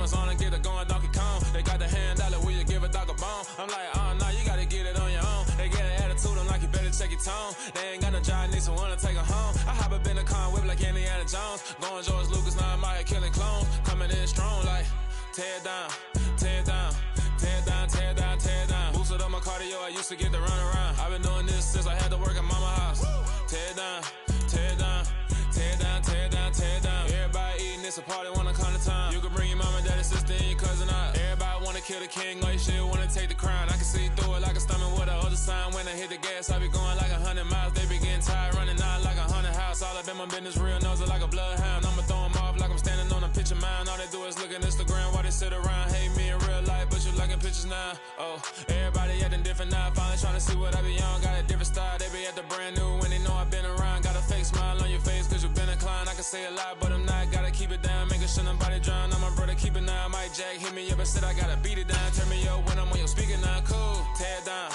helmets on and get it going Donkey Kong. They got the hand dollar, will you give a dog a bone? I'm like, oh no, you gotta get it on your own. They get an attitude, I'm like, you better check your tone. They ain't got no job, need someone to take her home. I hop up in the car, whip like Indiana Jones. Going George Lucas, now I'm out here killing clones. Coming in strong like, tear it down, tear it down. Tear it down, tear it down, tear it down. Boosted up my cardio, I used to get to run around. I've been doing this since I had to work at mama house. Tear it down, tear it down, tear it down, tear it down, tear it down. Everybody eating, it's a party, wanna come to time. You can bring your mama, daddy, sister, and your cousin out. Everybody wanna kill the king, or you shit wanna take the crown. I can see through it like a stomach with a other sign. When I hit the gas, I be going like 100 miles. They be getting tired, running out like 100 house. All up in my business, real nose it like a bloodhound. I'ma throw them off like I'm standing on a picture mound. All they do is look at Instagram while they sit around. Hate me in real life, but you liking pictures now. Oh, everybody acting different now. Finally trying to see what I be on. Got a different style, they be at the brand new when they know I've been around. Got a fake smile on your face cause you been inclined. I can say a lot, but I'm not. Gotta keep it down, making sure nobody drown. I'm my brother, keep it now. Mike Jack hit me up and said I gotta beat it down. Turn me up when I'm on your speaker now. Cool, tear it down,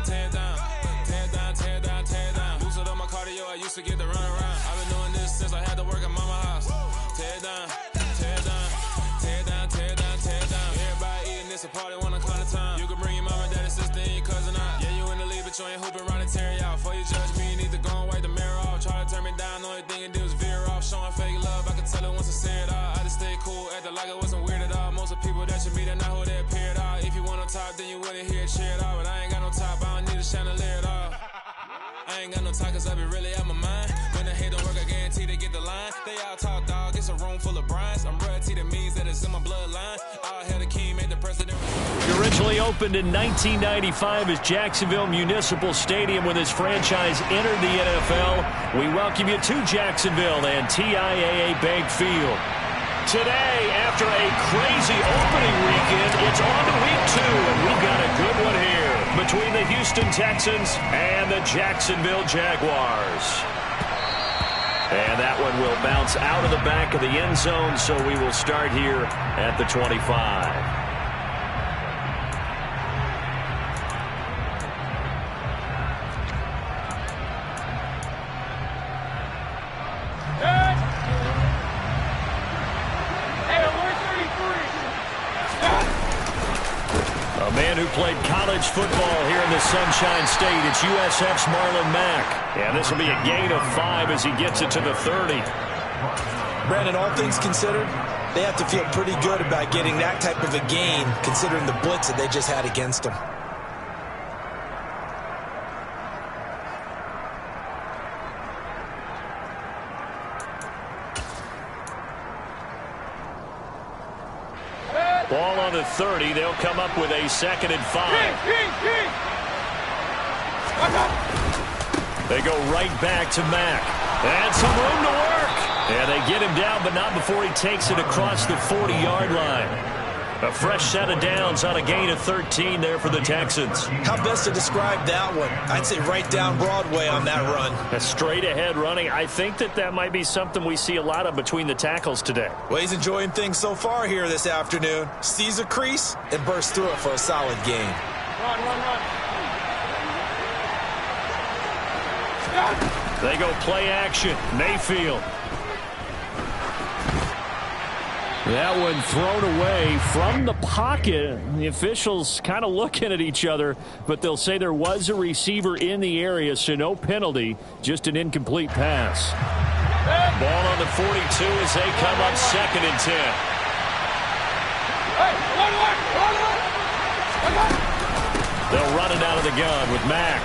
tear it down, tear it down, tear it down, tear it down. Boosted up my cardio, I used to get to run around. I've been doing this since I had to work at mama house. Tear it down, tear it down, tear it down, tear it down, tear it down. Everybody eating, it's a party, wanna come to time. You can bring your mama, daddy, sister, and your cousin out. Yeah, you in the league, but you ain't hooping around and tear you out. Before you judge me, you need to go and wipe the mirror off. Try to turn me down, the only thing you do is veer off. Showing fake love, I can tell it once I see it all. I just stay cool, acting like it wasn't weird at all. Most of the people that you meet are not who they appear at all. If you want on top, then you wouldn't hear it cheer at all. But I ain't got no top, I don't need a chandelier at all. I ain't got no time cause I be really out my mind. When the hate don't work, I guarantee they get the line. They all talk dog, it's a room full of brines. I'm royalty, that means that it's in my bloodline. All hail the king, made the president. Originally opened in 1995 as Jacksonville Municipal Stadium when this franchise entered the NFL. We welcome you to Jacksonville and TIAA Bank Field. Today, after a crazy opening weekend, it's on to week 2, and we've got a good one here between the Houston Texans and the Jacksonville Jaguars. And that one will bounce out of the back of the end zone, so we will start here at the 25. A man who played college football here in the Sunshine State. It's USF's Marlon Mack. And this will be a gain of 5 as he gets it to the 30. Brandon, all things considered, they have to feel pretty good about getting that type of a gain, considering the blitz that they just had against them. Ball on the 30. They'll come up with a 2nd and 5. They go right back to Mack. And some room to work. And they get him down, but not before he takes it across the 40-yard line. A fresh set of downs on a gain of 13 there for the Texans. How best to describe that one? I'd say right down Broadway on that run. A straight-ahead running. I think that might be something we see a lot of between the tackles today. Well, he's enjoying things so far here this afternoon. Sees a crease and bursts through it for a solid gain. Run. They go play action. Mayfield. That one thrown away from the pocket. The officials kind of looking at each other, but they'll say there was a receiver in the area, so no penalty, just an incomplete pass. Ball on the 42 as they come up 2nd and 10. They'll run it out of the gun with Mack.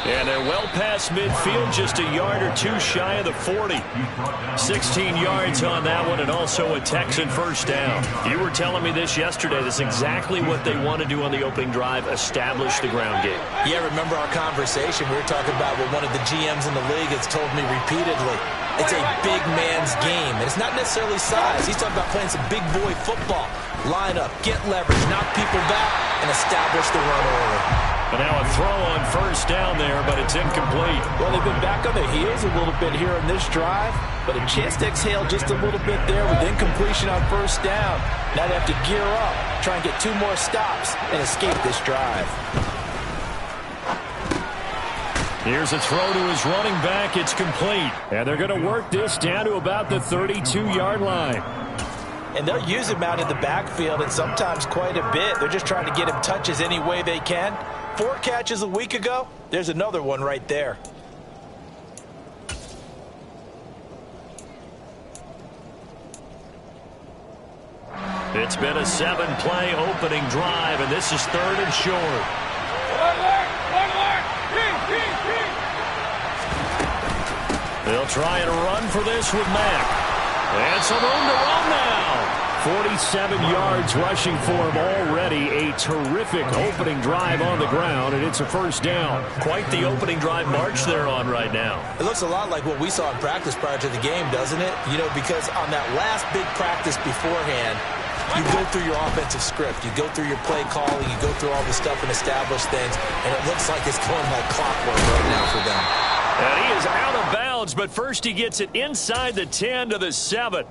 And they're well past midfield, just a yard or two shy of the 40. 16 yards on that one, and also a Texan first down. You were telling me this yesterday. This is exactly what they want to do on the opening drive, establish the ground game. Yeah, remember our conversation? We were talking about what one of the GMs in the league has told me repeatedly. It's a big man's game, and it's not necessarily size. He's talking about playing some big boy football. Line up, get leverage, knock people back, and establish the run early. And now a throw on first down there, but it's incomplete. Well, they've been back on their heels a little bit here in this drive, but a chance to exhale just a little bit there with incompletion on first down. Now they have to gear up, try and get 2 more stops, and escape this drive. Here's a throw to his running back. It's complete. And they're going to work this down to about the 32-yard line. And they'll use him out in the backfield, and sometimes quite a bit. They're just trying to get him touches any way they can. 4 catches a week ago. There's another one right there. It's been a 7-play opening drive, and this is 3rd and short. They'll try and run for this with Mack. And some room to run now. 47 yards rushing for him already. A terrific opening drive on the ground, and it's a first down. Quite the opening drive march they're on right now. It looks a lot like what we saw in practice prior to the game, doesn't it? You know, because on that last big practice beforehand, you go through your offensive script. You go through your play calling. You go through all the stuff and establish things, and it looks like it's going like clockwork right now for them. And he is out of bounds, but first he gets it inside the 10 to the 7.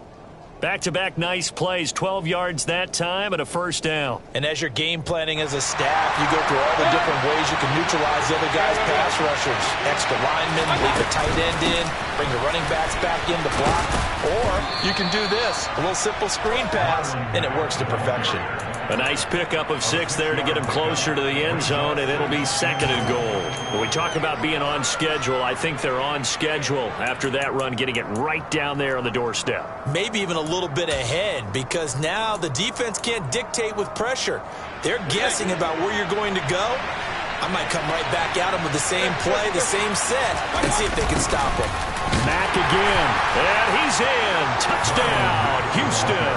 Back-to-back nice plays, 12 yards that time and a first down. And as you're game planning as a staff, you go through all the different ways you can neutralize the other guy's pass rushers. Extra linemen, leave the tight end in, bring the running backs back in to block. Or you can do this, a little simple screen pass, and it works to perfection. A nice pickup of 6 there to get him closer to the end zone, and it'll be 2nd and goal. When we talk about being on schedule, I think they're on schedule after that run, getting it right down there on the doorstep. Maybe even a little bit ahead, because now the defense can't dictate with pressure. They're guessing about where you're going to go. I might come right back at them with the same play, the same set, and see if they can stop them. Mack again, and he's in. Touchdown, Houston.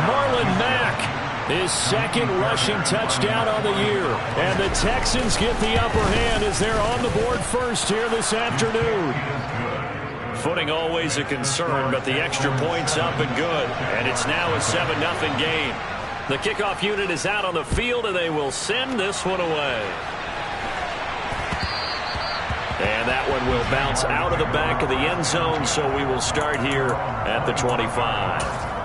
Marlon Mack. His 2nd rushing touchdown on the year. And the Texans get the upper hand as they're on the board first here this afternoon. Footing always a concern, but the extra point's up and good. And it's now a 7-0 game. The kickoff unit is out on the field, and they will send this one away. And that one will bounce out of the back of the end zone, so we will start here at the 25.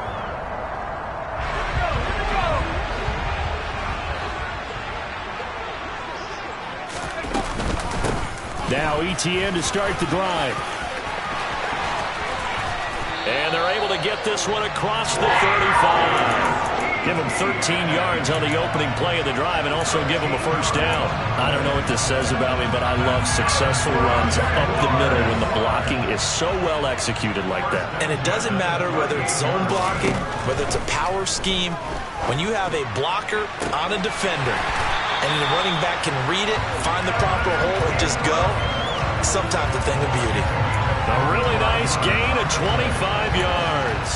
Now ETN to start the drive. And they're able to get this one across the 35. Give them 13 yards on the opening play of the drive and also give them a first down. I don't know what this says about me, but I love successful runs up the middle when the blocking is so well executed like that. And it doesn't matter whether it's zone blocking, whether it's a power scheme. When you have a blocker on a defender and the running back can read it, find the proper hole, and just go, sometimes a thing of beauty. A really nice gain of 25 yards.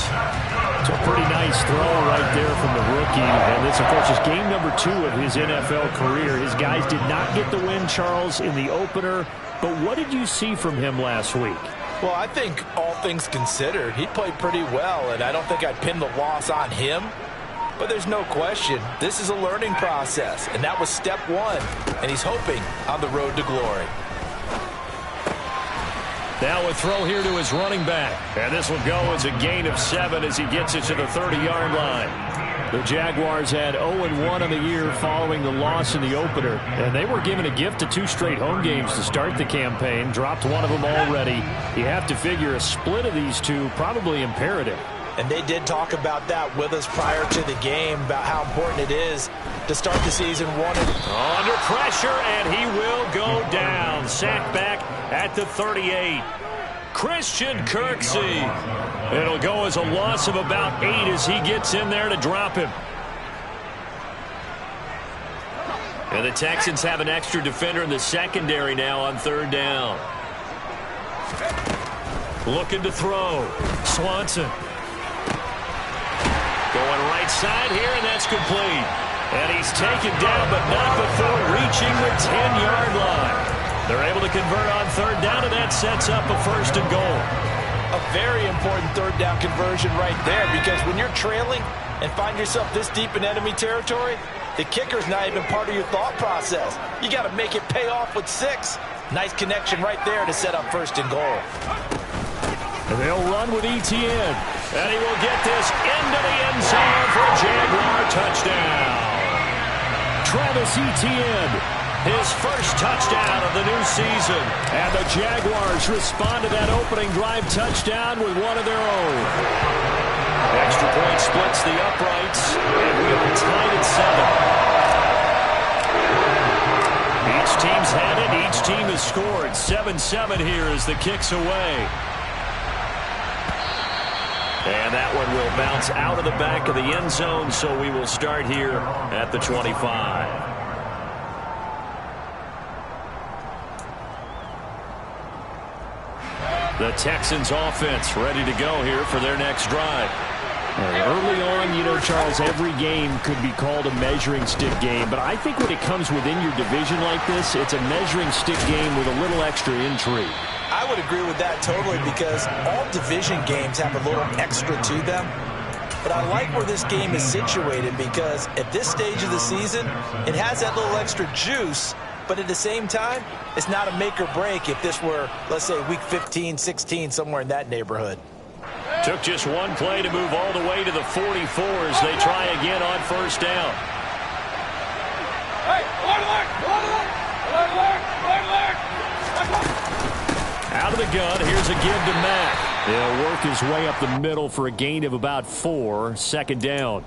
It's a pretty nice throw right there from the rookie. And this, of course, is game number 2 of his NFL career. His guys did not get the win, Charles, in the opener. But what did you see from him last week? Well, I think all things considered, he played pretty well, and I don't think I'd pin the loss on him. But there's no question, this is a learning process, and that was step 1, and he's hoping on the road to glory. Now a throw here to his running back. And this will go as a gain of 7 as he gets it to the 30-yard line. The Jaguars had 0-1 on the year following the loss in the opener. And they were given a gift of 2 straight home games to start the campaign. Dropped one of them already. You have to figure a split of these 2 probably imperative. And they did talk about that with us prior to the game, about how important it is to start the season 1. Under pressure, and he will go down. Sacked back at the 38. Christian Kirksey. It'll go as a loss of about 8 as he gets in there to drop him. And the Texans have an extra defender in the secondary now on 3rd down. Looking to throw. Swanson. Going right side here, and that's complete. And he's taken down, but not before reaching the 10-yard line. They're able to convert on 3rd down, and that sets up a 1st and goal. A very important 3rd down conversion right there, because when you're trailing and find yourself this deep in enemy territory, the kicker's not even part of your thought process. You got to make it pay off with 6. Nice connection right there to set up 1st and goal. And they'll run with ETN. And he will get this into the end zone for a Jaguar touchdown. Travis Etienne His first touchdown of the new season. And the Jaguars respond to that opening drive touchdown with one of their own. Extra point splits the uprights, and we are tied at 7. Each team's had it. Each team has scored. 7-7 here as the kick's away. And that one will bounce out of the back of the end zone, so we will start here at the 25. The Texans offense ready to go here for their next drive. Early on, you know, Charles, every game could be called a measuring stick game. But I think when it comes within your division like this, it's a measuring stick game with a little extra intrigue. I would agree with that totally because all division games have a little extra to them. But I like where this game is situated because at this stage of the season, it has that little extra juice. But at the same time, it's not a make or break if this were, let's say, week 15, 16, somewhere in that neighborhood. Took just one play to move all the way to the 44 as they try again on first down. Out of the gun, here's a give to Mack. He'll work his way up the middle for a gain of about 4, second down.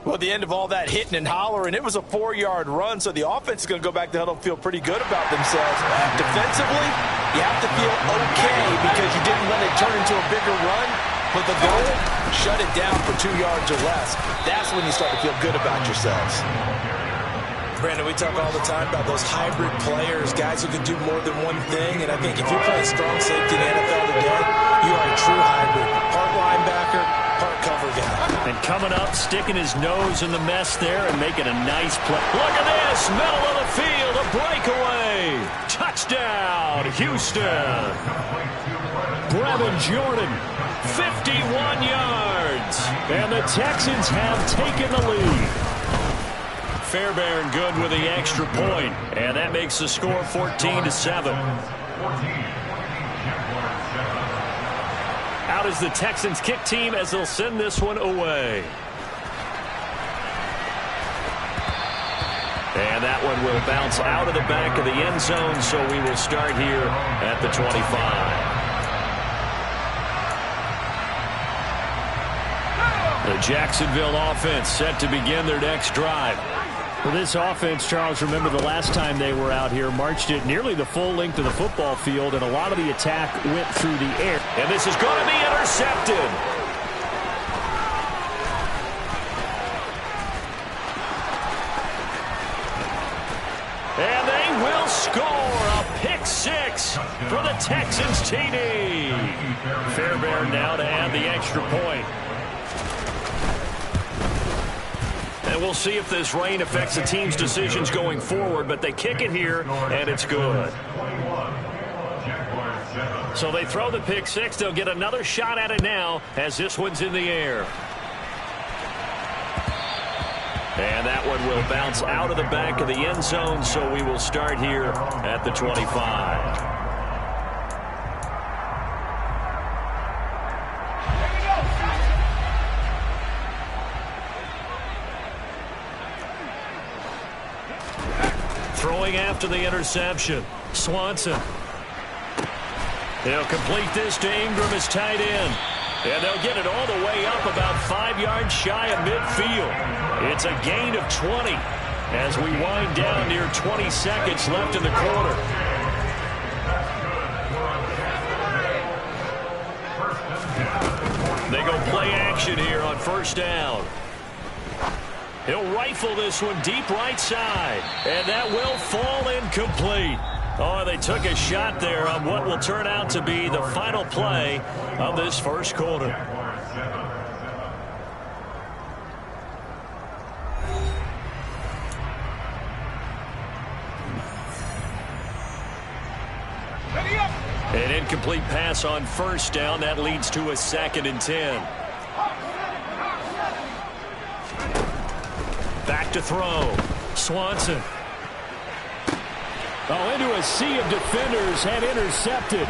Well, at the end of all that hitting and hollering, it was a 4-yard run, so the offense is going to go back to huddle and feel pretty good about themselves. Defensively, you have to feel okay because you didn't let it turn into a bigger run, but the goal, shut it down for 2 yards or less. That's when you start to feel good about yourselves. Brandon, we talk all the time about those hybrid players, guys who can do more than one thing, and I think if you're playing strong safety in the NFL today, you are a true hybrid. Part linebacker, part cover guy. And coming up, sticking his nose in the mess there and making a nice play. Look at this, middle of the field, a breakaway. Touchdown, Houston. Brevin Jordan, 51 yards. And the Texans have taken the lead. Fairbairn good with the extra point, and that makes the score 14-7. Out is the Texans kick team as they'll send this one away. And that one will bounce out of the back of the end zone, so we will start here at the 25. The Jacksonville offense set to begin their next drive. For this offense, Charles, remember the last time they were out here, marched it nearly the full length of the football field, and a lot of the attack went through the air. And this is going to be intercepted. And they will score a pick six for the Texans TD. Fairbairn now to add the extra point. And we'll see if this rain affects the team's decisions going forward, but they kick it here, and it's good. So they throw the pick six. They'll get another shot at it now as this one's in the air. And that one will bounce out of the back of the end zone, so we will start here at the 25. Throwing after the interception, Swanson. They'll complete this to Ingram as tight end. And they'll get it all the way up about 5 yards shy of midfield. It's a gain of 20 as we wind down near 20 seconds left in the quarter. They go play action here on first down. He'll rifle this one deep right side. And that will fall incomplete. Oh, they took a shot there on what will turn out to be the final play of this first quarter. An incomplete pass on first down. That leads to a 2nd and 10. Back to throw. Swanson. Oh, into a sea of defenders and intercepted.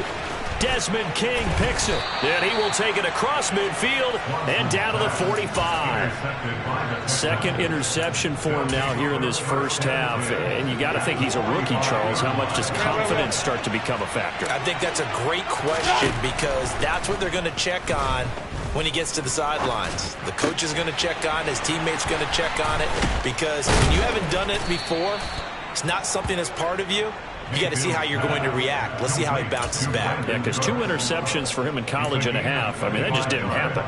Desmond King picks it. And he will take it across midfield and down to the 45. Second interception for him now here in this first half. And you got to think he's a rookie, Charles. How much does confidence start to become a factor? I think that's a great question because that's what they're going to check on when he gets to the sidelines. The coach is going to check on it. His teammates going to check on it because when you haven't done it before, it's not something that's part of you. You got to see how you're going to react. Let's see how he bounces back. Yeah, because 2 interceptions for him in college and a half. I mean, that just didn't happen.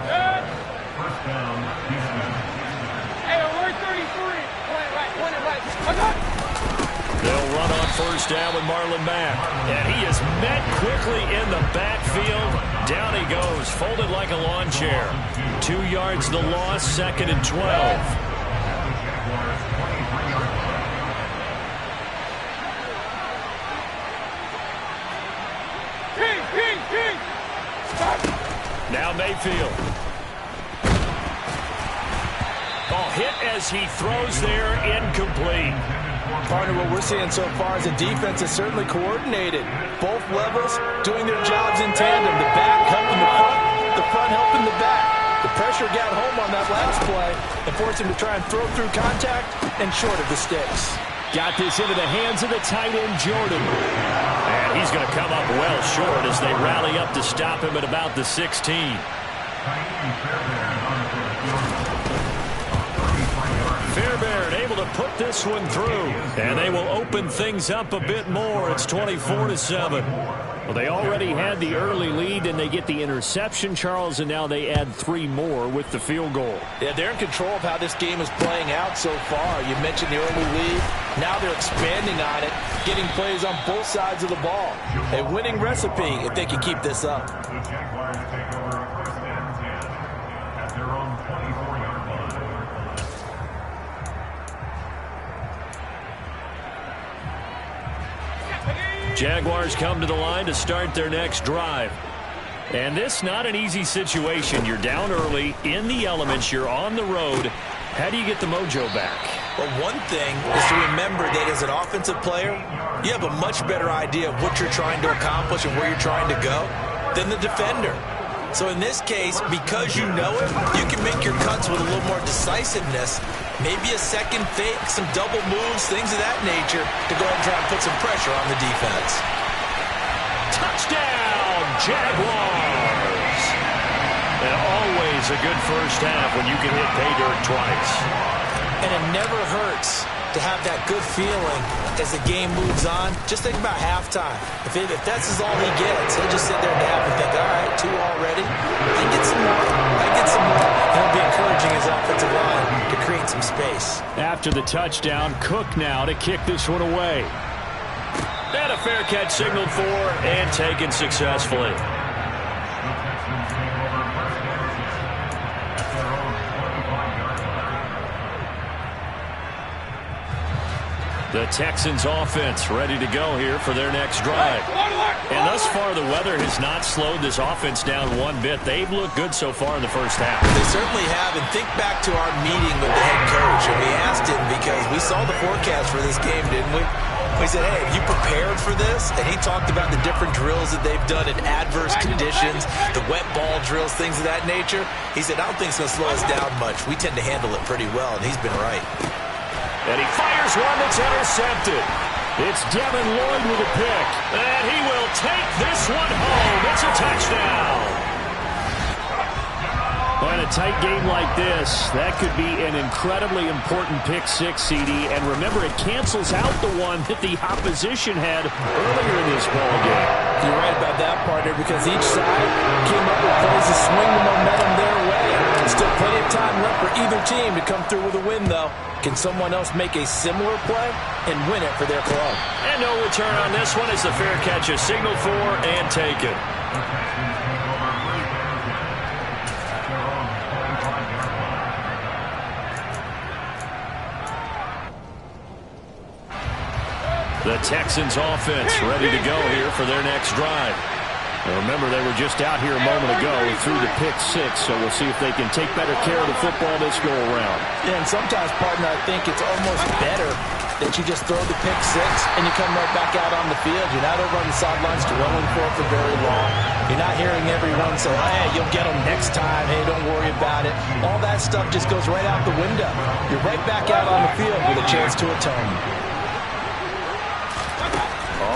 They'll run on first down with Marlon Mack. And he is met quickly in the backfield. Down he goes, folded like a lawn chair. 2 yards the loss, 2nd and 12. Now Mayfield. Hit as he throws there, incomplete. Partner, what we're seeing so far is the defense is certainly coordinated. Both levels doing their jobs in tandem. The back helping the front helping the back. The pressure got home on that last play and forced him to try and throw through contact and short of the sticks. Got this into the hands of the tight end, Jordan. And he's going to come up well short as they rally up to stop him at about the 16. Fairbairn able to put this one through. And they will open things up a bit more. It's 24-7. Well, they already had the early lead, and they get the interception, Charles, and now they add 3 more with the field goal. Yeah, they're in control of how this game is playing out so far. You mentioned the early lead. Now they're expanding on it, getting plays on both sides of the ball. A winning recipe if they can keep this up. Jaguars come to the line to start their next drive. And this not an easy situation. You're down early, in the elements, you're on the road. How do you get the mojo back? Well, one thing is to remember that as an offensive player, you have a much better idea of what you're trying to accomplish and where you're trying to go than the defender. So in this case, because you know it, you can make your cuts with a little more decisiveness. Maybe a second fake, some double moves, things of that nature to go ahead and try and put some pressure on the defense. Touchdown, Jaguars! And always a good first half when you can hit pay dirt twice. And it never hurts to have that good feeling as the game moves on. Just think about halftime. If that's all he gets, he'll just sit there at half and think, all right, 2 already. I get some more. I get some more. And he'll be encouraging his offensive line to create some space. After the touchdown, Cook now to kick this one away. And a fair catch signaled for and taken successfully. The Texans offense ready to go here for their next drive. And thus far, the weather has not slowed this offense down one bit. They've looked good so far in the first half. They certainly have. And think back to our meeting with the head coach. And we asked him because we saw the forecast for this game, didn't we? We said, hey, have you prepared for this? And he talked about the different drills that they've done in adverse conditions, the wet ball drills, things of that nature. He said, I don't think it's going to slow us down much. We tend to handle it pretty well, and he's been right. And he fires one that's intercepted. It's Devin Lloyd with a pick. And he will take this one home. It's a touchdown. Well, in a tight game like this, that could be an incredibly important pick six, CD. And remember, it cancels out the one that the opposition had earlier in this ballgame. You're right about that, partner, because each side came up with plays to swing the momentum their way. Still plenty of time left for either team to come through with a win, though. Can someone else make a similar play and win it for their club? And no return on this one as the fair catch is signaled for and taken. The Texans offense ready to go here for their next drive. And remember, they were just out here a moment ago through the pick six, so we'll see if they can take better care of the football this go-around. Yeah, and sometimes, partner, I think it's almost better that you just throw the pick six and you come right back out on the field. You're not over on the sidelines dwelling for it for very long. You're not hearing everyone say, hey, you'll get them next time. Hey, don't worry about it. All that stuff just goes right out the window. You're right back out on the field with a chance to atone.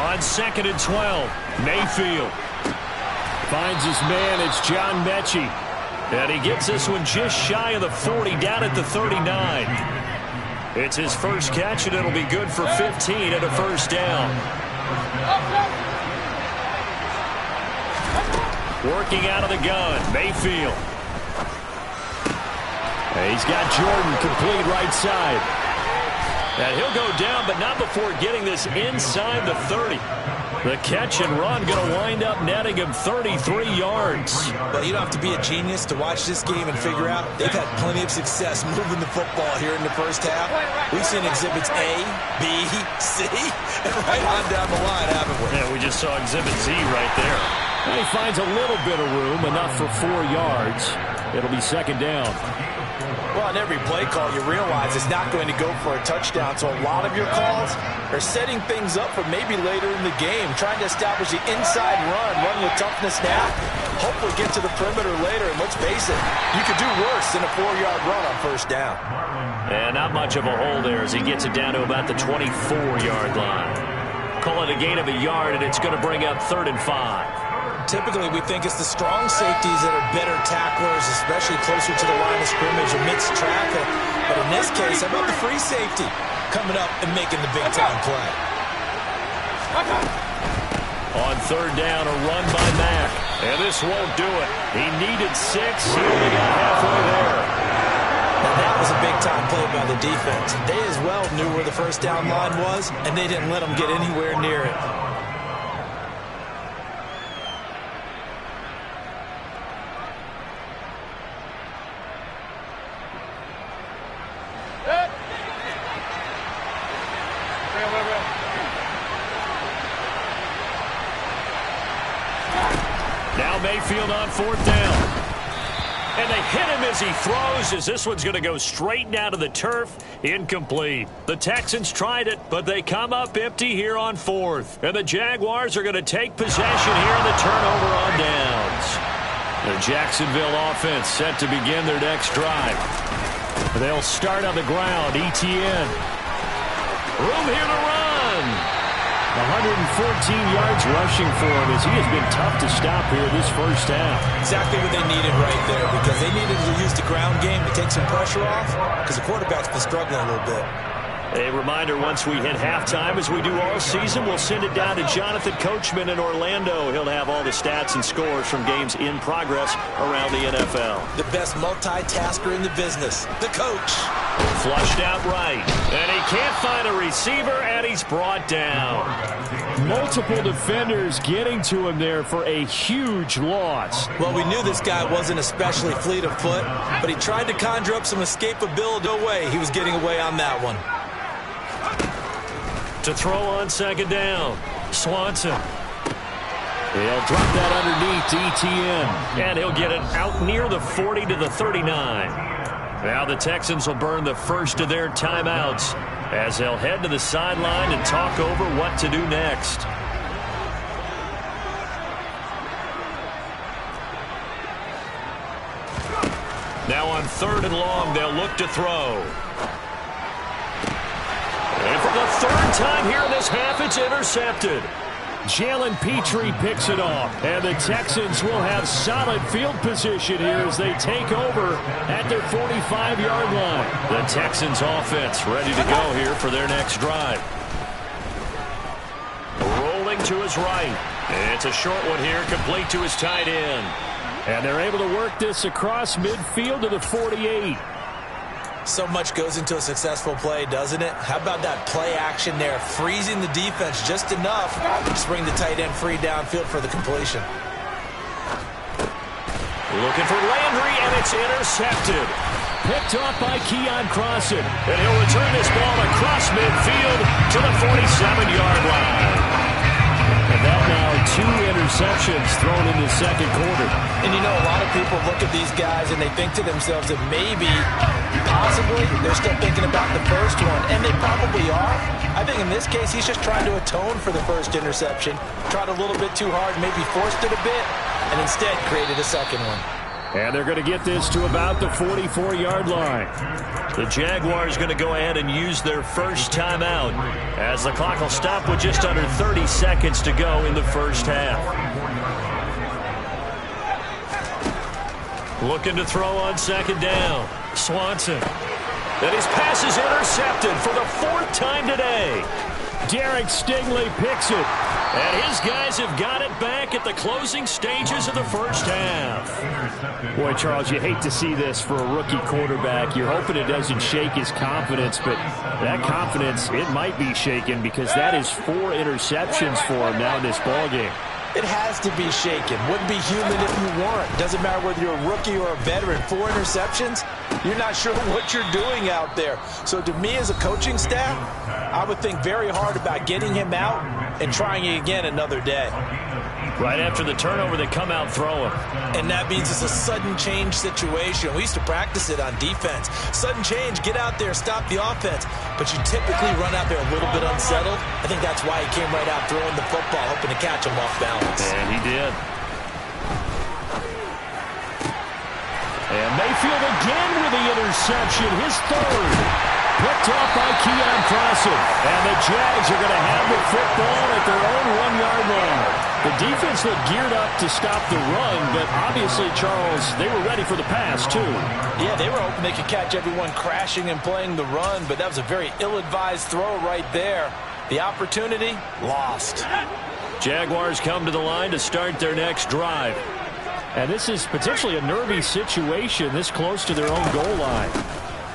On 2nd and 12, Mayfield finds his man. It's John Mechie. And he gets this one just shy of the 40, down at the 39. It's his first catch, and it'll be good for 15 and a first down. Working out of the gun, Mayfield. And he's got Jordan complete right side. And he'll go down, but not before getting this inside the 30. The catch and run going to wind up netting him 33 yards. But you don't have to be a genius to watch this game and figure out they've had plenty of success moving the football here in the first half. We've seen exhibits A, B, C, and right on down the line, haven't we? Yeah, we just saw exhibit Z right there. And he finds a little bit of room, enough for 4 yards. It'll be second down. Well, on every play call, you realize it's not going to go for a touchdown. So a lot of your calls are setting things up for maybe later in the game, trying to establish the inside run with toughness now. Hopefully get to the perimeter later. And let's face it, you could do worse than a 4-yard run on first down. And not much of a hole there as he gets it down to about the 24-yard line. Call it a gain of a yard, and it's going to bring up 3rd and 5. Typically, we think it's the strong safeties that are better tacklers, especially closer to the line of scrimmage amidst traffic. But in this case, how about the free safety coming up and making the big-time play? On 3rd down, a run by Mack. And this won't do it. He needed 6. He only got halfway there. Now, that was a big-time play by the defense. They as well knew where the first down line was, and they didn't let them get anywhere near it. Now Mayfield on 4th down. And they hit him as he throws, as this one's going to go straight down to the turf. Incomplete. The Texans tried it, but they come up empty here on 4th. And the Jaguars are going to take possession here in the turnover on downs. The Jacksonville offense set to begin their next drive. They'll start on the ground. ETN. Room here to run. 114 yards rushing for him as he has been tough to stop here this first half. Exactly what they needed right there, because they needed to use the ground game to take some pressure off, because the quarterback's been struggling a little bit. A reminder, once we hit halftime, as we do all season, we'll send it down to Jonathan Coachman in Orlando. He'll have all the stats and scores from games in progress around the NFL. The best multitasker in the business, the coach. Flushed out right, and he can't find a receiver, and he's brought down. Multiple defenders getting to him there for a huge loss. Well, we knew this guy wasn't especially fleet of foot, but he tried to conjure up some escapability away. He was getting away on that one. To throw on 2nd down, Swanson. He'll drop that underneath to ETN. And he'll get it out near the 40 to the 39. Now the Texans will burn the first of their timeouts as they'll head to the sideline and talk over what to do next. Now on 3rd and long, they'll look to throw. And for the 3rd time here in this half, it's intercepted. Jalen Petrie picks it off, and the Texans will have solid field position here as they take over at their 45-yard line. The Texans offense ready to go here for their next drive. Rolling to his right. It's a short one here, complete to his tight end. And they're able to work this across midfield to the 48. So much goes into a successful play, doesn't it? How about that play action there, freezing the defense just enough to bring the tight end free downfield for the completion. Looking for Landry, and it's intercepted. Picked off by Keon Crossan. And he'll return this ball across midfield to the 47-yard line. And that now 2 interceptions thrown in the second quarter. And you know, a lot of people look at these guys and they think to themselves that maybe, possibly, they're still thinking about the first one, and they probably are. I think in this case, he's just trying to atone for the first interception, tried a little bit too hard, maybe forced it a bit, and instead created a second one. And they're going to get this to about the 44-yard line. The Jaguars going to go ahead and use their first timeout as the clock will stop with just under 30 seconds to go in the first half. Looking to throw on second down. Swanson. And his pass is intercepted for the 4th time today. Derek Stingley picks it. And his guys have got it back at the closing stages of the first half. Boy, Charles, you hate to see this for a rookie quarterback. You're hoping it doesn't shake his confidence, but that confidence, it might be shaken because that is 4 interceptions for him now in this ballgame. It has to be shaken. Wouldn't be human if you weren't. Doesn't matter whether you're a rookie or a veteran. 4 interceptions, you're not sure what you're doing out there. So to me as a coaching staff, I would think very hard about getting him out and trying it again another day. Right after the turnover, they come out throwing. And that means it's a sudden change situation. We used to practice it on defense. Sudden change, get out there, stop the offense. But you typically run out there a little bit unsettled. I think that's why he came right out throwing the football, hoping to catch him off balance. And he did. And Mayfield again with the interception, his 3rd. Picked off by Keon Crossen. And the Jags are going to have the football at their own 1-yard line. The defense looked geared up to stop the run, but obviously, Charles, they were ready for the pass, too. Yeah, they were hoping they could catch everyone crashing and playing the run, but that was a very ill-advised throw right there. The opportunity, lost. Jaguars come to the line to start their next drive. And this is potentially a nervy situation this close to their own goal line.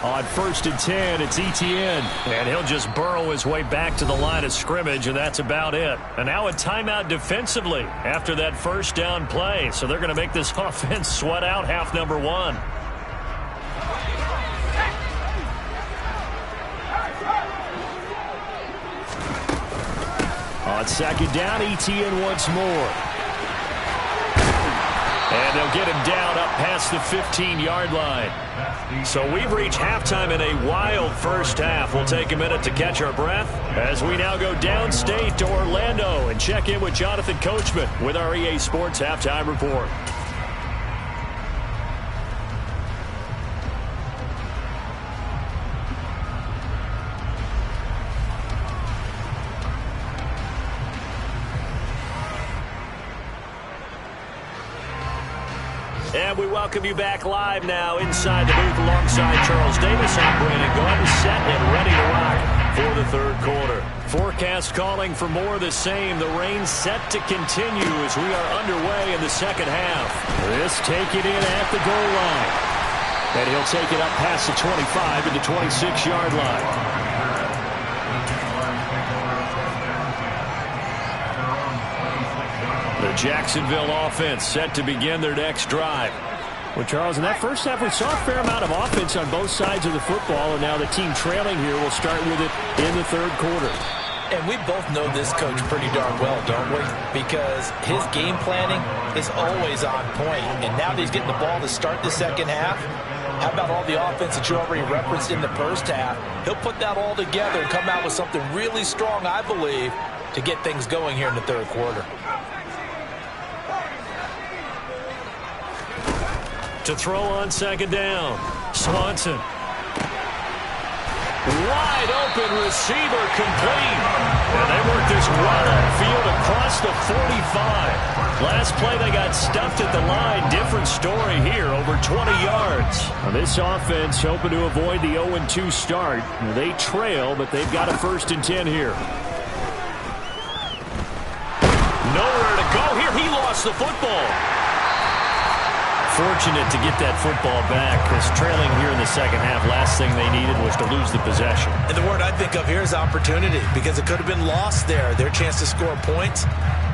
On 1st and 10, it's Etienne. And he'll just burrow his way back to the line of scrimmage, and that's about it. And now a timeout defensively after that first down play. So they're going to make this offense sweat out half number 1. On 2nd down, Etienne once more. And they'll get him down up past the 15-yard line. So we've reached halftime in a wild first half. We'll take a minute to catch our breath as we now go downstate to Orlando and check in with Jonathan Coachman with our EA Sports Halftime Report. And we welcome you back live now inside the booth alongside Charles Davis. I'm Brandon Gordon, set and ready to rock for the 3rd quarter. Forecast calling for more of the same. The rain set to continue as we are underway in the second half. This take it in at the goal line. And he'll take it up past the 25 to the 26-yard line. The Jacksonville offense set to begin their next drive. Well, Charles, in that first half, we saw a fair amount of offense on both sides of the football, and now the team trailing here will start with it in the 3rd quarter. And we both know this coach pretty darn well, don't we? Because his game planning is always on point. And now that he's getting the ball to start the second half, how about all the offense that you already referenced in the first half? He'll put that all together and come out with something really strong, I believe, to get things going here in the 3rd quarter. To throw on 2nd down, Swanson. Wide open receiver complete. And they work this run upfield across the 45. Last play they got stuffed at the line. Different story here, over 20 yards. Now this offense hoping to avoid the 0-2 start. They trail, but they've got a 1st and 10 here. Nowhere to go here. He lost the football. Fortunate to get that football back, because trailing here in the second half, last thing they needed was to lose the possession. And the word I think of here is opportunity, because it could have been lost there, their chance to score points.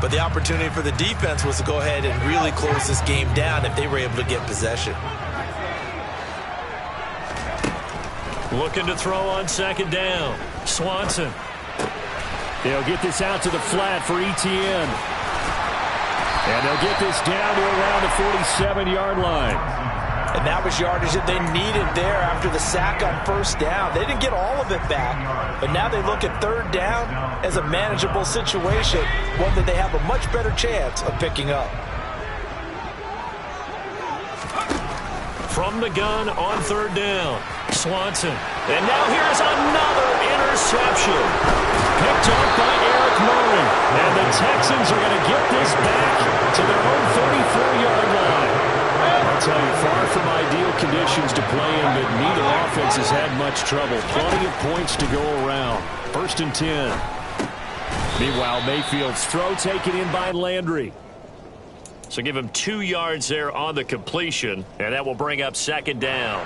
But the opportunity for the defense was to go ahead and really close this game down if they were able to get possession. Looking to throw on 2nd down. Swanson. They'll get this out to the flat for Etienne. And they'll get this down to around the 47-yard line. And that was yardage that they needed there after the sack on first down. They didn't get all of it back, but now they look at third down as a manageable situation, one that they have a much better chance of picking up. From the gun on third down, Swanson. And now here's another interception. Picked up by Eric Murray. And the Texans are going to get this back to their own 34-yard line. I'll tell you, far from ideal conditions to play in, but neither offense has had much trouble. Plenty of points to go around. 1st and 10. Meanwhile, Mayfield's throw taken in by Landry. So give him 2 yards there on the completion, and that will bring up 2nd down.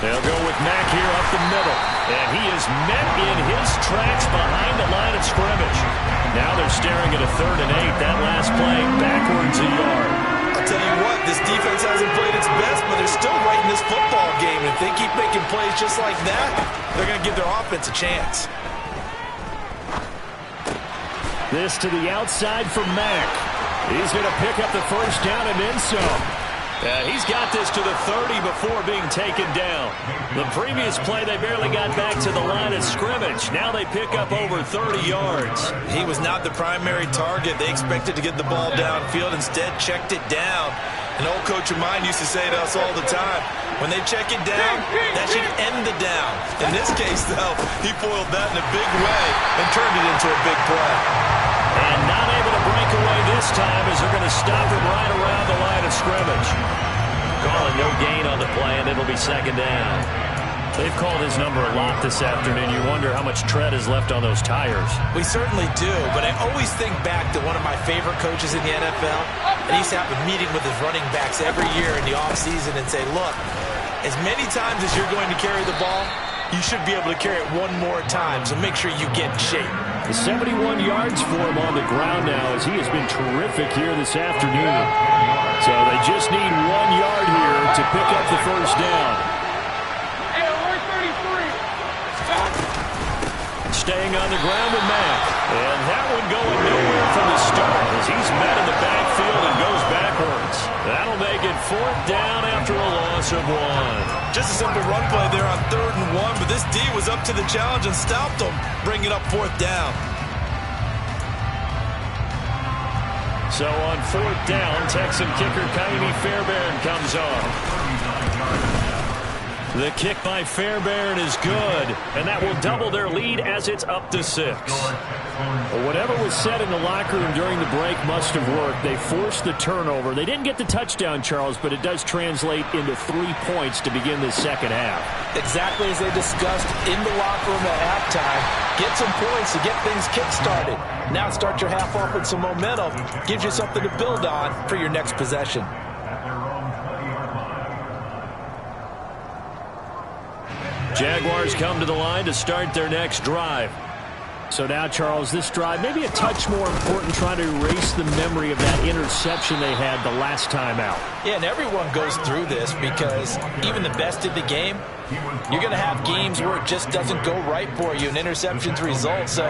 They'll go with Mack here up the middle. And he is met in his tracks behind the line of scrimmage. Now they're staring at a 3rd and 8. That last play, backwards a yard. I'll tell you what, this defense hasn't played its best, but they're still right in this football game. If they keep making plays just like that, they're going to give their offense a chance. This to the outside for Mack. He's going to pick up the first down and then some. He's got this to the 30 before being taken down. The previous play, they barely got back to the line of scrimmage. Now they pick up over 30 yards. He was not the primary target. They expected to get the ball downfield. Instead, checked it down. An old coach of mine used to say to us all the time, when they check it down, that should end the down. In this case, though, he foiled that in a big way and turned it into a big play. And not able to break away this time as they're going to stop him right around the line of scrimmage. Calling no gain on the play, and it'll be 2nd down. They've called his number a lot this afternoon. You wonder how much tread is left on those tires. We certainly do, but I always think back to one of my favorite coaches in the NFL, and he used to have a meeting with his running backs every year in the offseason and say, look, as many times as you're going to carry the ball, you should be able to carry it one more time, so make sure you get in shape. The 71 yards for him on the ground now as he has been terrific here this afternoon. So they just need 1 yard here to pick up the first down. Staying on the ground with Mack. And that one going nowhere from the start as he's met in the backfield and goes backwards. That'll make it 4th down after a loss of 1. Just a simple run play there on 3rd and 1, but this D was up to the challenge and stopped them, bringing up 4th down. So on 4th down, Texan kicker Kaimi Fairbairn comes on. The kick by Fairbairn is good, and that will double their lead as it's up to 6. Well, whatever was said in the locker room during the break must have worked. They forced the turnover. They didn't get the touchdown, Charles, but it does translate into 3 points to begin the second half. Exactly as they discussed in the locker room at halftime. Get some points to get things kick-started. Now start your half off with some momentum. Gives you something to build on for your next possession. Jaguars come to the line to start their next drive. So now, Charles, this drive maybe a touch more important, trying to erase the memory of that interception they had the last time out. Yeah, and everyone goes through this because even the best in the game, you're going to have games where it just doesn't go right for you and interceptions result. So,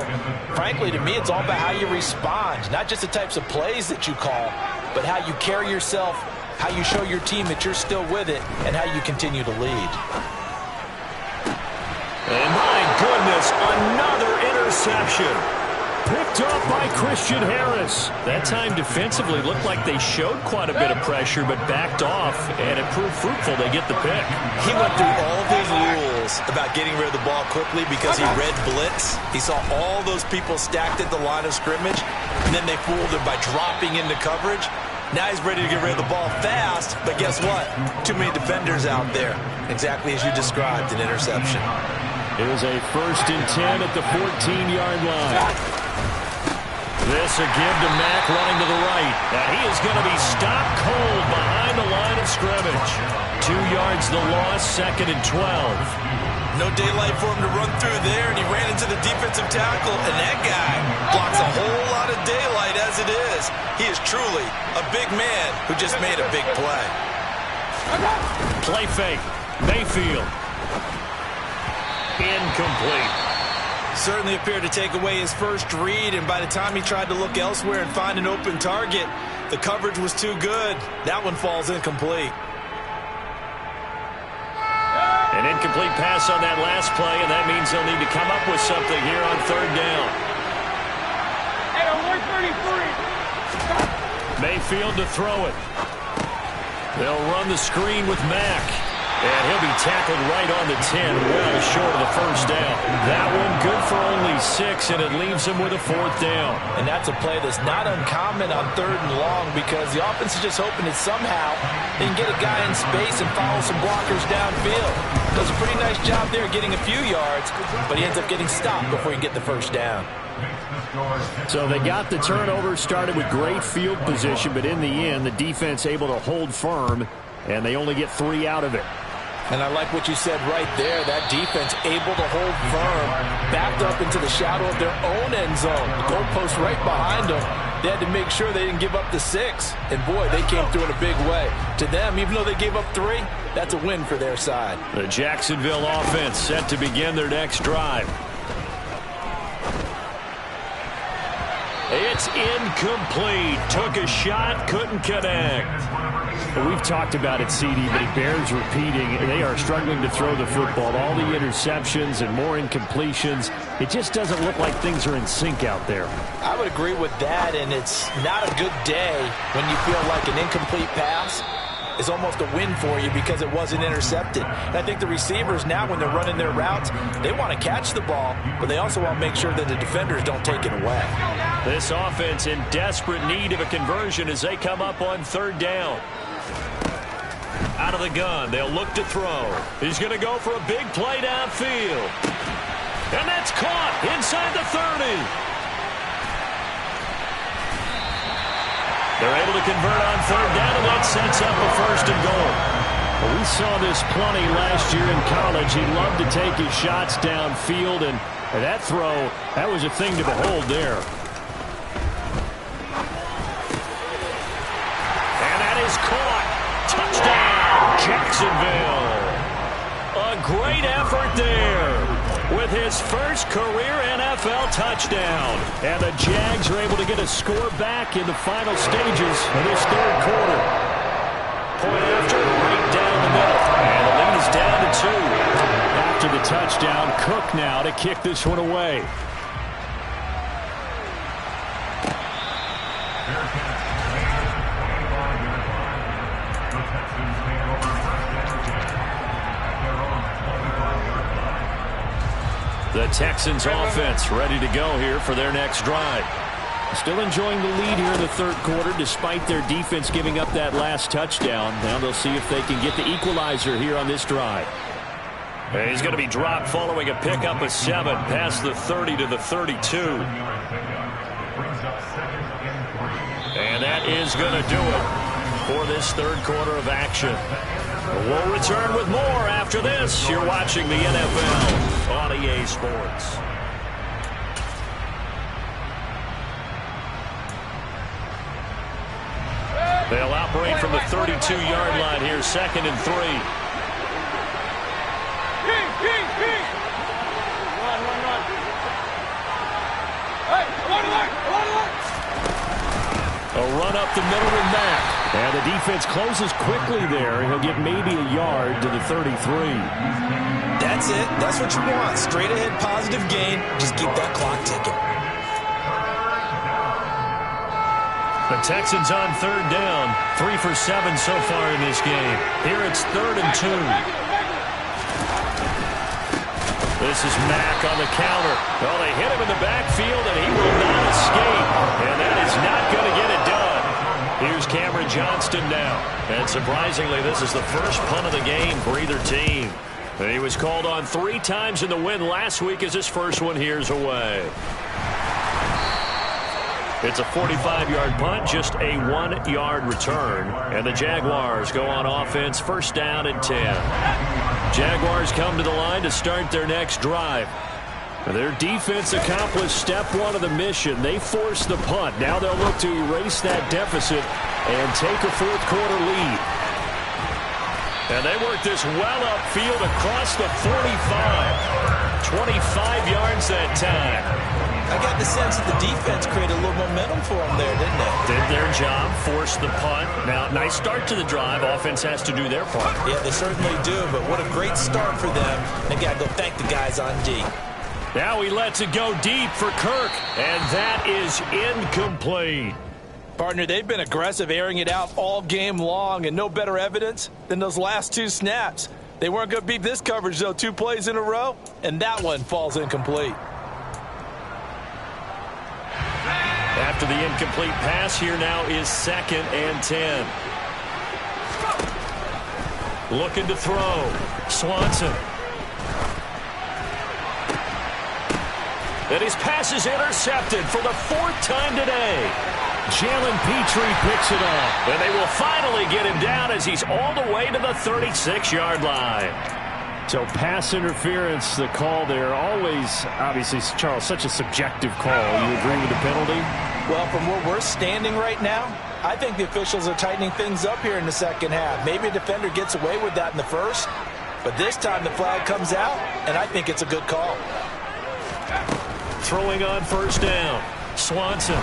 frankly, to me, it's all about how you respond, not just the types of plays that you call, but how you carry yourself, how you show your team that you're still with it, and how you continue to lead. And my goodness, another interception. Picked up by Christian Harris. That time defensively looked like they showed quite a bit of pressure, but backed off, and it proved fruitful. They get the pick. He went through all of his rules about getting rid of the ball quickly because he read blitz. He saw all those people stacked at the line of scrimmage, and then they fooled him by dropping into coverage. Now he's ready to get rid of the ball fast, but guess what? Too many defenders out there. Exactly as you described, an interception. It was a 1st and 10 at the 14-yard line. This a give to Mack running to the right. And he is going to be stopped cold behind the line of scrimmage. 2 yards the loss, 2nd and 12. No daylight for him to run through there, and he ran into the defensive tackle, and that guy blocks a whole lot of daylight as it is. He is truly a big man who just made a big play. Play fake. Mayfield. incomplete. Certainly appeared to take away his first read, and by the time he tried to look elsewhere and find an open target, the coverage was too good. That one falls incomplete. An incomplete pass on that last play, and that means they'll need to come up with something here on third down. Hey, on 133. Mayfield to throw it. They'll run the screen with Mack. And he'll be tackled right on the 10, well short of the first down. That one good for only 6, and it leaves him with a fourth down. And that's a play that's not uncommon on third and long, because the offense is just hoping that somehow they can get a guy in space and follow some blockers downfield. Does a pretty nice job there getting a few yards, but he ends up getting stopped before he can get the first down. So they got the turnover, started with great field position, but in the end, the defense able to hold firm, and they only get 3 out of it. And I like what you said right there. That defense able to hold firm, backed up into the shadow of their own end zone. The goalpost right behind them. They had to make sure they didn't give up the 6. And, boy, they came through in a big way. To them, even though they gave up 3, that's a win for their side. The Jacksonville offense set to begin their next drive. It's incomplete. Took a shot, couldn't connect. We've talked about it, CD, but it bears repeating. They are struggling to throw the football. All the interceptions and more incompletions. It just doesn't look like things are in sync out there. I would agree with that, and it's not a good day when you feel like an incomplete pass is almost a win for you because it wasn't intercepted. And I think the receivers now, when they're running their routes, they want to catch the ball, but they also want to make sure that the defenders don't take it away. This offense in desperate need of a conversion as they come up on third down. Out of the gun, they'll look to throw. He's going to go for a big play downfield. And that's caught inside the 30. They're able to convert on third down, and that sets up a first and goal. Well, we saw this plenty last year in college. He loved to take his shots downfield, and that throw, that was a thing to behold there. And that is caught. Touchdown, Jacksonville. A great effort there with his first career NFL touchdown. And the Jags are able to get a score back in the final stages of this third quarter. Point after, right down the middle. And the lead is down to 2. After the touchdown, Cook now to kick this one away. The Texans offense ready to go here for their next drive. Still enjoying the lead here in the third quarter despite their defense giving up that last touchdown. Now they'll see if they can get the equalizer here on this drive. And he's going to be dropped following a pickup of 7 past the 30 to the 32. And that is going to do it for this third quarter of action. We'll return with more after this. You're watching the NFL on EA Sports. They'll operate from the 32-yard line here, 2nd and 3. A run up the middle with Mack. And the defense closes quickly there. He'll get maybe a yard to the 33. That's it. That's what you want. Straight ahead, positive gain. Just keep that clock ticking. The Texans on third down. 3 for 7 so far in this game. Here it's 3rd and 2. This is Mack on the counter. Well, they hit him in the backfield, and he will not escape. And that is not going to get it done. Here's Cameron Johnston now. And surprisingly, this is the first punt of the game for either team. And he was called on 3 times in the win last week as his first one here's away. It's a 45-yard punt, just a 1-yard return. And the Jaguars go on offense, 1st down and 10. Jaguars come to the line to start their next drive. Their defense accomplished step 1 of the mission. They forced the punt. Now they'll look to erase that deficit and take a fourth quarter lead. And they work this well upfield across the 45. 25 yards that time. I got the sense that the defense created a little momentum for them there, didn't they? Did their job, forced the punt. Now, nice start to the drive. Offense has to do their part. Yeah, they certainly do, but what a great start for them. They got to go thank the guys on D. Now he lets it go deep for Kirk, and that is incomplete. Partner, they've been aggressive, airing it out all game long, and no better evidence than those last 2 snaps. They weren't going to beat this coverage, though, 2 plays in a row, and that one falls incomplete. After the incomplete pass, here now is 2nd and 10. Looking to throw. Swanson. And his pass is intercepted for the 4th time today. Jalen Petrie picks it up. And they will finally get him down as he's all the way to the 36-yard line. So pass interference, the call there, always, obviously, Charles, such a subjective call. You agree with the penalty? Well, from where we're standing right now, I think the officials are tightening things up here in the second half. Maybe a defender gets away with that in the first, but this time the flag comes out, and I think it's a good call. Throwing on 1st down. Swanson.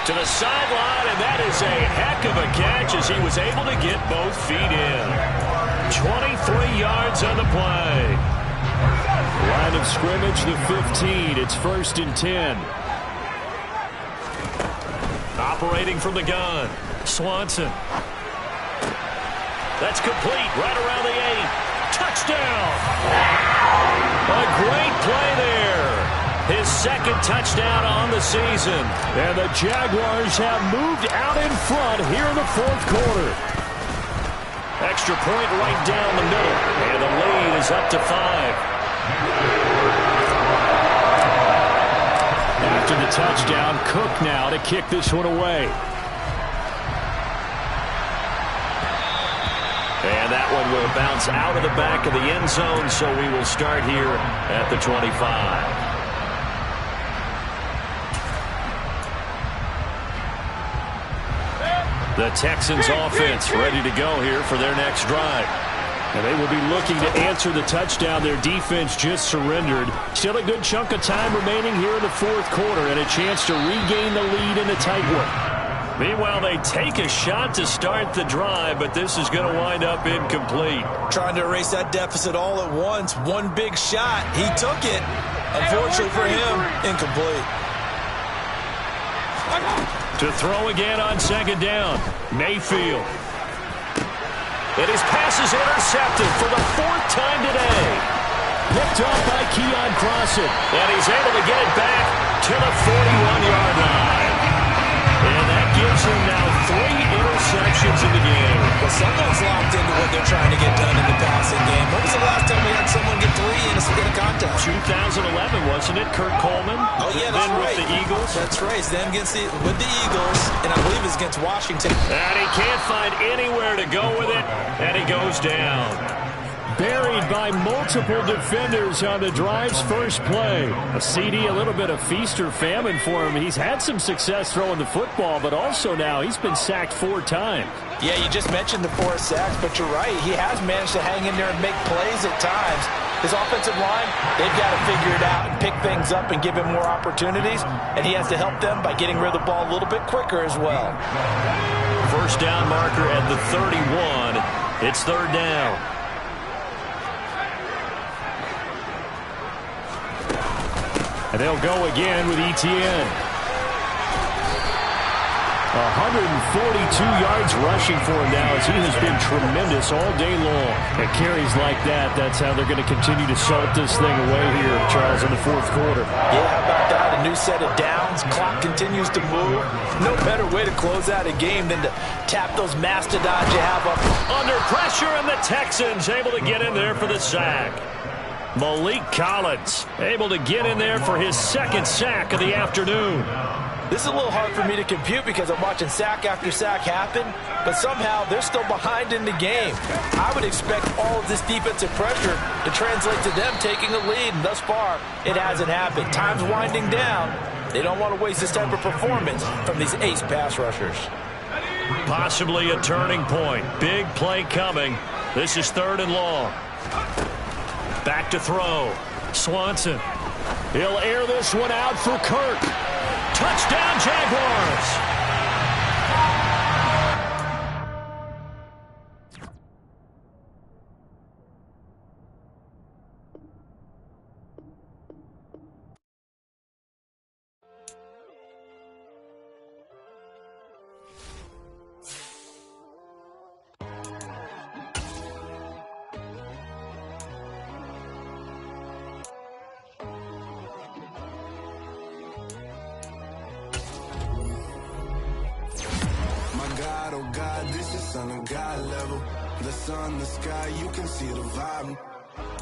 To the sideline, and that is a heck of a catch as he was able to get both feet in. 23 yards on the play. Line of scrimmage, the 15. It's 1st and 10. Operating from the gun. Swanson. That's complete right around the 8. Touchdown. A great play there. His 2nd touchdown on the season. And the Jaguars have moved out in front here in the 4th quarter. Extra point right down the middle. And the lead is up to 5. After the touchdown, Cook now to kick this one away. And that one will bounce out of the back of the end zone, so we will start here at the 25. The Texans offense ready to go here for their next drive. And they will be looking to answer the touchdown their defense just surrendered. Still a good chunk of time remaining here in the 4th quarter and a chance to regain the lead in a tight one. Meanwhile, they take a shot to start the drive, but this is going to wind up incomplete. Trying to erase that deficit all at once. One big shot. He took it. Unfortunately for him, incomplete. To throw again on 2nd down. Mayfield. And his pass is intercepted for the 4th time today. Picked off by Keon Crossan. And he's able to get it back to the 41-yard line. And that gives him now 3 interceptions in the game. Well, someone's locked into what they're trying to get done in the passing game. When was the last time we had someone get 3 in a contest? 2011, wasn't it? Kurt Coleman? Oh, yeah, that's then right. With the Eagles. That's right. Then with the Eagles, and I believe it's against Washington. And he can't find anywhere to go with it, and he goes down. Buried by multiple defenders on the drive's first play. A CD, a little bit of feast or famine for him. He's had some success throwing the football, but also now he's been sacked 4 times. Yeah, you just mentioned the 4 sacks, but you're right. He has managed to hang in there and make plays at times. His offensive line, they've got to figure it out and pick things up and give him more opportunities, and he has to help them by getting rid of the ball a little bit quicker as well. 1st down marker at the 31. It's 3rd down. And they'll go again with Etienne. 142 yards rushing for him now as he has been tremendous all day long. And carries like that, that's how they're going to continue to salt this thing away here, Charles, in the 4th quarter. Yeah, how about that? A new set of downs. Clock continues to move. No better way to close out a game than to tap those mastodons you have up. Under pressure, and the Texans able to get in there for the sack. Malik Collins able to get in there for his 2nd sack of the afternoon. This is a little hard for me to compute because I'm watching sack after sack happen, but somehow they're still behind in the game. I would expect all of this defensive pressure to translate to them taking a lead, and thus far, it hasn't happened. Time's winding down. They don't want to waste this type of performance from these ace pass rushers. Possibly a turning point. Big play coming. This is 3rd and long. Back to throw. Swanson. He'll air this one out for Kirk. Touchdown, Jaguars. God, oh God, this is Son of God level. The sun, the sky, you can see the vibe.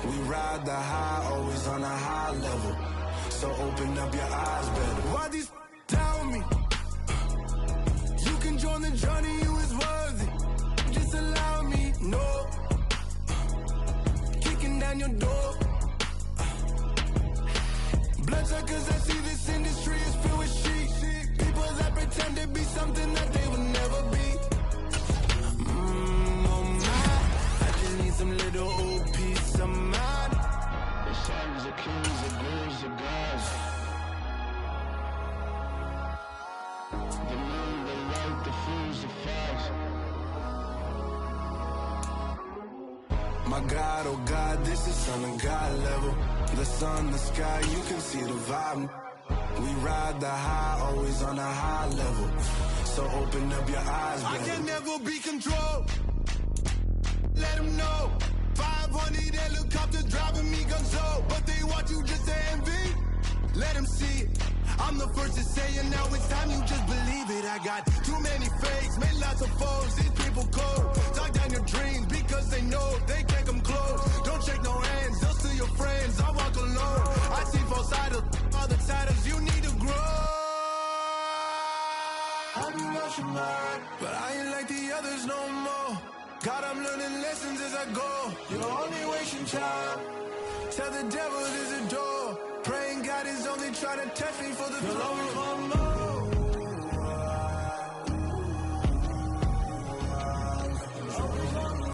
We ride the high, always on a high level. So open up your eyes better. Why these tell me? You can join the journey, you is worthy. Just allow me, no. Kicking down your door. Bloodsuckers, I see this industry is filled with sheep. People that pretend to be something that they will never be. Oh my, I just need some little old peace of mind. The sons of kings, the girls of gods. The moon, the light, the fools, the facts. My God, oh God, this is Son of God level. The sun, the sky, you can see the vibe. We ride the high, always on a high level. So open up your eyes, baby. I can never be controlled. Let them know. 500 helicopters driving me gonzo. But they want you just to envy. Let them see it. I'm the first to say it, now it's time you just believe it. I got too many fakes, made lots of foes. These people cold. Talk down your dreams because they know they can't come close. Don't shake no hands, they'll steal your friends. I walk alone. I see false idols, other titles. You need to grow. I'm not your mind, but I ain't like the others no more. God, I'm learning lessons as I go. You're only wasting time. Tell the devil there's a door. Praying God is only trying to test me for the glory.